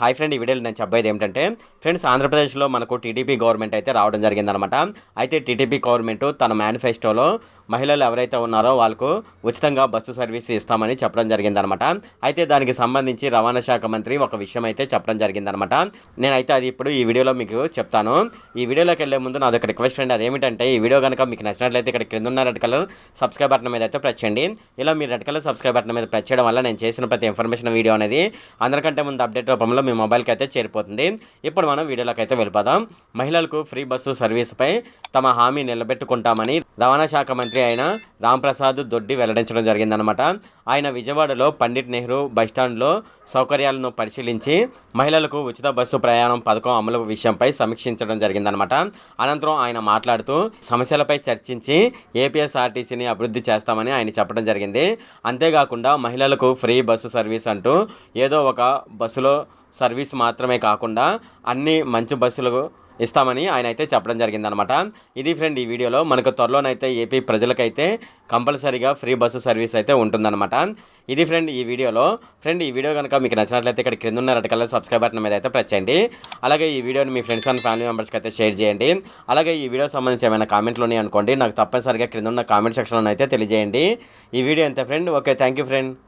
Hi friend, ఈ వీడియోలో నేను చెప్పేది ఏమిటంటే ఫ్రెండ్స్, ఆంధ్రప్రదేశ్లో మనకు టీడీపీ గవర్నమెంట్ అయితే రావడం జరిగిందనమాట. అయితే టీడీపీ గవర్నమెంట్ తన మేనిఫెస్టోలో మహిళలు ఎవరైతే ఉన్నారో వాళ్ళకు ఉచితంగా బస్సు సర్వీస్ ఇస్తామని చెప్పడం జరిగిందనమాట. అయితే దానికి సంబంధించి రవాణా శాఖ మంత్రి ఒక విషయం అయితే చెప్పడం జరిగిందనమాట. నేనైతే అది ఇప్పుడు ఈ వీడియోలో మీకు చెప్తాను. ఈ వీడియోలోకి వెళ్ళే ముందు నాదొక రిక్వెస్ట్ ఫ్రెండ్, అదేమిటంటే ఈ వీడియో కనుక మీకు నచ్చినట్లయితే ఇక్కడ కింద ఉన్న రెడ్ కలర్ సబ్స్క్రైబ్ బటన్ మీద అయితే ప్రెస్ చేయండి. ఇలా మీరు రెడ్ కలర్ సబ్స్క్రైబ్ బటన్ మీద ప్రెస్ చేయడం వల్ల నేను చేసిన ప్రతి ఇన్ఫర్మేషన్ వీడియో అనేది అందరికంటే ముందు అప్డేట్ రూపంలో మీ మొబైల్కి అయితే చేరిపోతుంది. ఇప్పుడు మనం వీడియోలోకి అయితే వెళ్ళిపోదాం. మహిళలకు ఫ్రీ బస్సు సర్వీసుపై తమ హామీ నిలబెట్టుకుంటామని రవాణా శాఖ మంత్రి అయిన రాంప్రసాద్ దొడ్డి వెల్లడించడం జరిగిందనమాట. ఆయన విజయవాడలో పండిట్ నెహ్రూ బస్టాండ్లో సౌకర్యాలను పరిశీలించి మహిళలకు ఉచిత బస్సు ప్రయాణం పథకం అమలు విషయంపై సమీక్షించడం జరిగిందనమాట. అనంతరం ఆయన మాట్లాడుతూ సమస్యలపై చర్చించి ఏపీఎస్ఆర్టీసీని అభివృద్ధి చేస్తామని ఆయన చెప్పడం జరిగింది. అంతేకాకుండా మహిళలకు ఫ్రీ బస్సు సర్వీస్ అంటూ ఏదో ఒక బస్సులో సర్వీస్ మాత్రమే కాకుండా అన్ని మంచి బస్సులు ఇస్తామని ఆయన అయితే చెప్పడం జరిగిందనమాట. ఇది ఫ్రెండ్ ఈ వీడియోలో. మనకు త్వరలోనైతే ఏపీ ప్రజలకైతే కంపల్సరీగా ఫ్రీ బస్సు సర్వీస్ అయితే ఉంటుందన్నమాట. ఇది ఫ్రెండ్ ఈ వీడియోలో. ఫ్రెండ్, ఈ వీడియో కనుక మీకు నచ్చినట్లయితే ఇక్కడ క్రింద ఉన్న రెడ్ కలర్ సబ్స్క్రైబ్ బటన్ మీద అయితే ప్రెస్ చేయండి. అలాగే ఈ వీడియోని మీ ఫ్రెండ్స్ అండ్ ఫ్యామిలీ మెంబర్స్కి అయితే షేర్ చేయండి. అలాగే ఈ వీడియో సంబంధించి ఏమైనా కామెంట్లు ఉన్నాయి అనుకోండి, నాకు తప్పనిసరిగా క్రింద ఉన్న కామెంట్ సెక్షన్లో అయితే తెలియజేయండి. ఈ వీడియో అంతే friend. Okay, thank you friend.